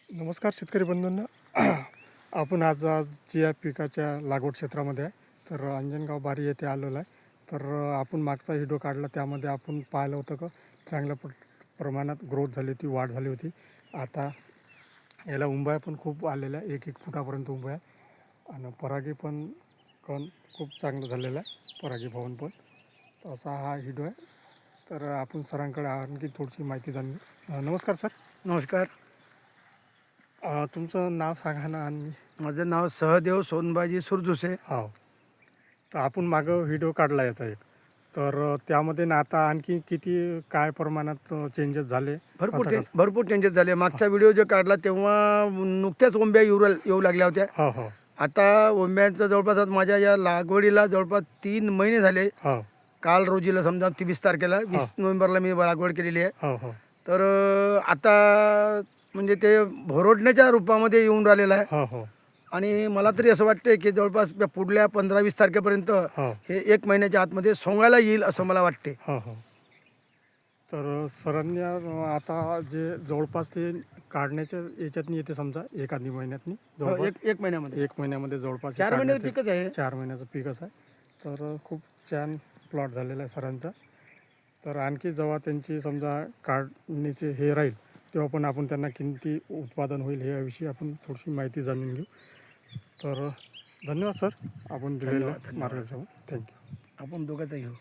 नमस्कार शेतकरी बंधूंना. आपण आज या पिकाच्या लागवड क्षेत्रामध्ये आहे. तर अंजनगाव बारी येथे आलेलो आहे. तर आपण मागचा व्हिडिओ काढला, त्यामध्ये आपण पाहिलं होतं का चांगल्या प्रमाणात ग्रोथ झाली होती, वाढ झाली होती. आता याला उंबाया पण खूप आलेल्या आहे, 1-1 फुटापर्यंत उंबाया आहे. आणि परागी पण खूप चांगलं झालेलं आहे, परागी भवन पण. तर असा हा व्हिडिओ आहे. तर आपण सरांकडे आणखी थोडीशी माहिती जाणून घेऊ. नमस्कार सर. नमस्कार. तुमचं नाव सांगा ना. आणि माझं नाव सहदेव सोनबाजी सुरजुसे. हो, तर आपण मागं व्हिडिओ काढला याचा एक. तर त्यामध्ये ना आता आणखी किती काय प्रमाणात चेंजेस झाले? कसं? भरपूर चेंजेस झाले. मागचा व्हिडिओ जो काढला तेव्हा नुकत्याच ओंब्या येऊ लागल्या होत्या. हो हो आता ओंब्यांचं जवळपास आता माझ्या या लागवडीला जवळपास 3 महिने झाले. हो काल रोजीला समजा 23 तारखेला 20 नोव्हेंबरला मी लागवड केलेली आहे. हो हो तर आता म्हणजे ते भोरडण्याच्या रूपामध्ये येऊन राहिलेलं आहे. हो हो आणि मला तरी असं वाटतं की जवळपास पुढल्या 15-20 तारखेपर्यंत हो हे 1 महिन्याच्या आतमध्ये सोंगायला येईल असं मला वाटते. हो हो तर सरांनी आता जे जवळपास ते काढण्याच्या याच्यातनी येते, समजा एखादी महिन्यातनी हो, जवळपास एक महिन्यामध्ये 1 महिन्यामध्ये जवळपास 4 महिन्याचं पिकच आहे. 4 महिन्याचं पीकच आहे. तर खूप छान प्लॉट झालेला आहे सरांचा. तर आणखी जेव्हा त्यांची समजा काढणीचे हे राहील, तेव्हा पण आपण त्यांना किती उत्पादन होईल याविषयी आपण थोडीशी माहिती जाणून घेऊ. तर धन्यवाद सर, आपण दिलेल्या धन्यवाद. मार्गदर्शनाबद्दल. थँक्यू. आपण दोघांचा घेऊ.